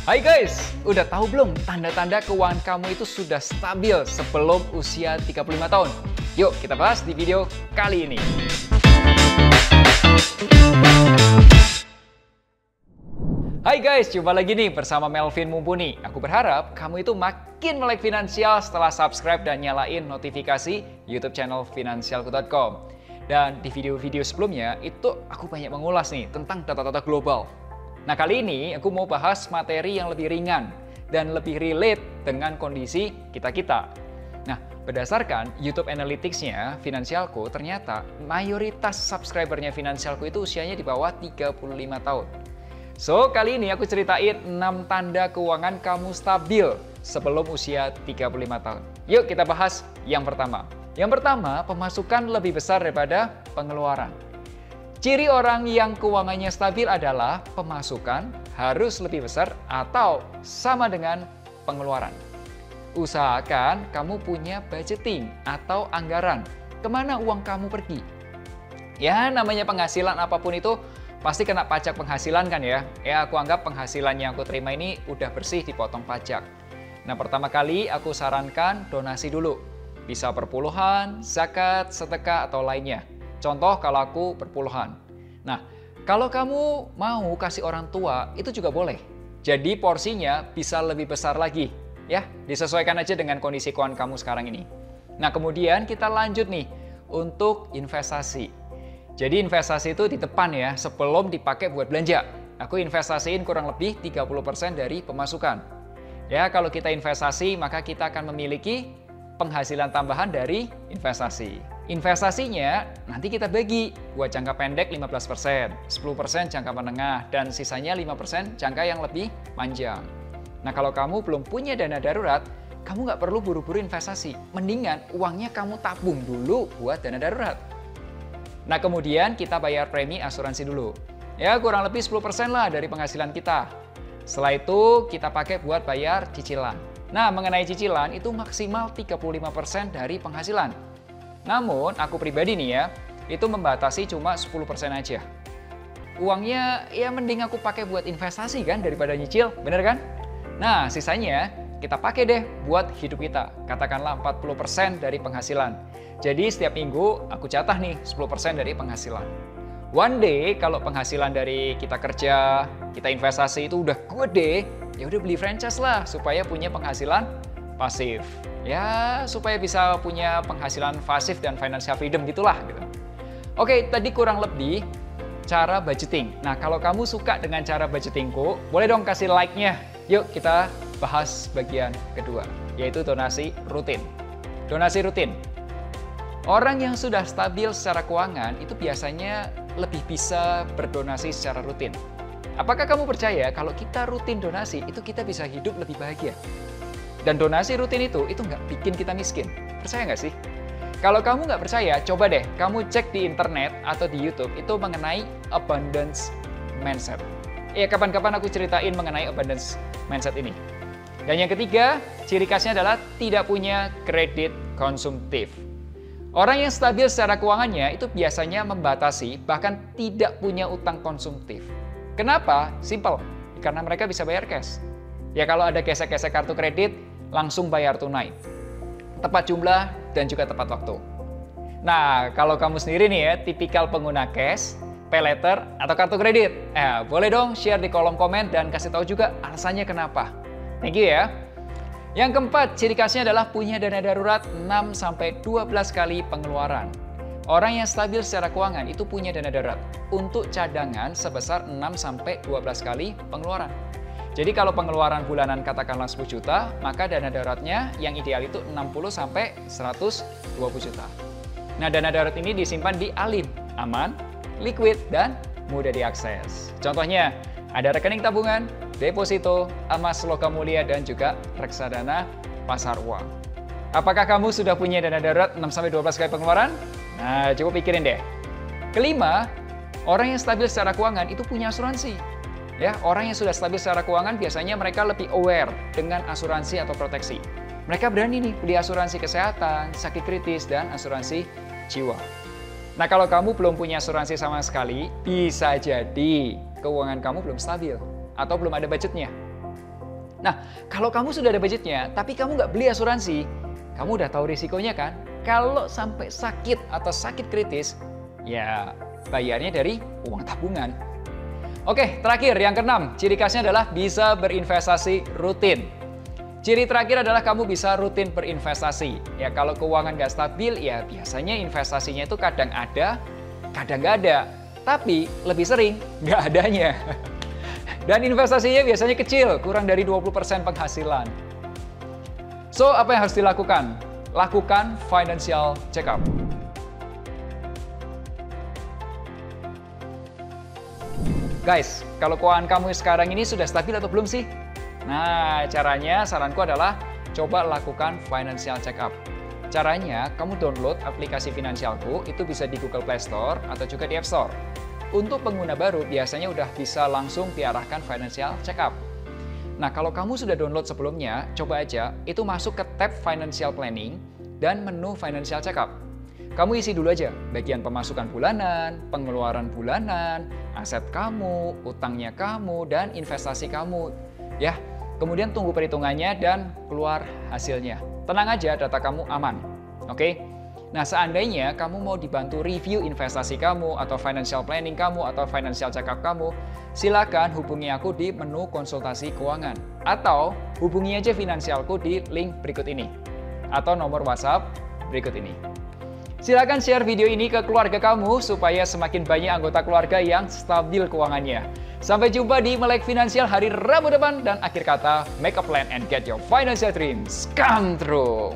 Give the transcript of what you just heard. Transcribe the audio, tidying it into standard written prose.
Hai guys, udah tahu belum tanda-tanda keuangan kamu itu sudah stabil sebelum usia 35 tahun? Yuk kita bahas di video kali ini. Hai guys, jumpa lagi nih bersama Melvin Mumpuni. Aku berharap kamu itu makin melek finansial setelah subscribe dan nyalain notifikasi YouTube channel finansialku.com. Dan di video-video sebelumnya itu aku banyak mengulas nih tentang data-data global. Nah kali ini aku mau bahas materi yang lebih ringan dan lebih relate dengan kondisi kita-kita. Nah berdasarkan YouTube Analytics-nya Finansialku, ternyata mayoritas subscribernya Finansialku itu usianya di bawah 35 tahun. So kali ini aku ceritain 6 tanda keuangan kamu stabil sebelum usia 35 tahun. Yuk kita bahas yang pertama. Yang pertama, pemasukan lebih besar daripada pengeluaran. Ciri orang yang keuangannya stabil adalah pemasukan harus lebih besar atau sama dengan pengeluaran. Usahakan kamu punya budgeting atau anggaran. Kemana uang kamu pergi? Ya, namanya penghasilan apapun itu pasti kena pajak penghasilan kan ya. Ya, aku anggap penghasilan yang aku terima ini udah bersih dipotong pajak. Nah, pertama kali aku sarankan donasi dulu. Bisa perpuluhan, zakat, sedekah, atau lainnya. Contoh kalau aku perpuluhan. Nah, kalau kamu mau kasih orang tua, itu juga boleh. Jadi porsinya bisa lebih besar lagi. Ya, disesuaikan aja dengan kondisi keuangan kamu sekarang ini. Nah, kemudian kita lanjut nih untuk investasi. Jadi investasi itu di depan ya, sebelum dipakai buat belanja. Aku investasiin kurang lebih 30% dari pemasukan. Ya, kalau kita investasi, maka kita akan memiliki penghasilan tambahan dari investasi. Investasinya nanti kita bagi buat jangka pendek 15%, 10% jangka menengah, dan sisanya 5% jangka yang lebih panjang. Nah kalau kamu belum punya dana darurat, kamu nggak perlu buru-buru investasi. Mendingan uangnya kamu tabung dulu buat dana darurat. Nah kemudian kita bayar premi asuransi dulu. Ya kurang lebih 10% lah dari penghasilan kita. Setelah itu kita pakai buat bayar cicilan. Nah mengenai cicilan itu maksimal 35% dari penghasilan. Namun aku pribadi nih ya, itu membatasi cuma 10% aja. Uangnya ya mending aku pakai buat investasi kan daripada nyicil, bener kan? Nah sisanya kita pakai deh buat hidup kita, katakanlah 40% dari penghasilan. Jadi setiap minggu aku jatah nih 10% dari penghasilan. One day kalau penghasilan dari kita kerja, kita investasi itu udah gede, ya udah beli franchise lah supaya punya penghasilan pasif. Ya, supaya bisa punya penghasilan pasif dan financial freedom gitulah gitu. Oke, tadi kurang lebih cara budgeting. Nah, kalau kamu suka dengan cara budgetingku, boleh dong kasih like-nya. Yuk kita bahas bagian kedua, yaitu donasi rutin. Donasi rutin. Orang yang sudah stabil secara keuangan itu biasanya lebih bisa berdonasi secara rutin. Apakah kamu percaya kalau kita rutin donasi, itu kita bisa hidup lebih bahagia? Dan donasi rutin itu nggak bikin kita miskin. Percaya nggak sih? Kalau kamu nggak percaya, coba deh kamu cek di internet atau di YouTube itu mengenai abundance mindset. Ya, kapan-kapan aku ceritain mengenai abundance mindset ini. Dan yang ketiga, ciri khasnya adalah tidak punya kredit konsumtif. Orang yang stabil secara keuangannya itu biasanya membatasi, bahkan tidak punya utang konsumtif. Kenapa? Simple. Karena mereka bisa bayar cash. Ya kalau ada gesek-gesek kartu kredit, langsung bayar tunai. Tepat jumlah dan juga tepat waktu. Nah, kalau kamu sendiri nih ya, tipikal pengguna cash, pay later, atau kartu kredit? Boleh dong share di kolom komen dan kasih tahu juga alasannya kenapa. Thank you ya. Yang keempat, ciri khasnya adalah punya dana darurat 6-12 kali pengeluaran. Orang yang stabil secara keuangan itu punya dana darurat untuk cadangan sebesar 6-12 kali pengeluaran. Jadi kalau pengeluaran bulanan katakanlah 10 juta, maka dana daruratnya yang ideal itu 60-120 juta. Nah dana darurat ini disimpan di ALIM, aman, liquid, dan mudah diakses. Contohnya, ada rekening tabungan, deposito, emas logam mulia, dan juga reksadana pasar uang. Apakah kamu sudah punya dana darurat 6-12 kali pengeluaran? Nah, coba pikirin deh. Kelima, orang yang stabil secara keuangan itu punya asuransi. Ya, orang yang sudah stabil secara keuangan biasanya mereka lebih aware dengan asuransi atau proteksi. Mereka berani nih beli asuransi kesehatan, sakit kritis, dan asuransi jiwa. Nah, kalau kamu belum punya asuransi sama sekali, bisa jadi keuangan kamu belum stabil atau belum ada budgetnya. Nah, kalau kamu sudah ada budgetnya, tapi kamu nggak beli asuransi, kamu udah tahu risikonya kan? Kalau sampai sakit atau sakit kritis, ya bayarnya dari uang tabungan. Oke, terakhir yang keenam, ciri khasnya adalah bisa berinvestasi rutin. Ciri terakhir adalah kamu bisa rutin berinvestasi. Ya kalau keuangan nggak stabil, ya biasanya investasinya itu kadang ada, kadang nggak ada. Tapi lebih sering nggak adanya. Dan investasinya biasanya kecil, kurang dari 20% penghasilan. So, apa yang harus dilakukan? Lakukan financial check-up. Guys, kalau keuangan kamu sekarang ini sudah stabil atau belum sih? Nah, caranya saranku adalah coba lakukan financial check-up. Caranya, kamu download aplikasi Finansialku, itu bisa di Google Play Store atau juga di App Store. Untuk pengguna baru, biasanya udah bisa langsung diarahkan financial check-up. Nah, kalau kamu sudah download sebelumnya, coba aja itu masuk ke tab Financial Planning dan menu Financial Check-up. Kamu isi dulu aja bagian pemasukan bulanan, pengeluaran bulanan, aset kamu, utangnya kamu, dan investasi kamu. Ya, kemudian tunggu perhitungannya dan keluar hasilnya. Tenang aja, data kamu aman. Oke? Nah, seandainya kamu mau dibantu review investasi kamu, atau financial planning kamu, atau financial check-up kamu, silakan hubungi aku di menu konsultasi keuangan. Atau hubungi aja Finansialku di link berikut ini. Atau nomor WhatsApp berikut ini. Silakan share video ini ke keluarga kamu supaya semakin banyak anggota keluarga yang stabil keuangannya. Sampai jumpa di Melek Finansial hari Rabu depan, dan akhir kata, make a plan and get your financial dreams come true.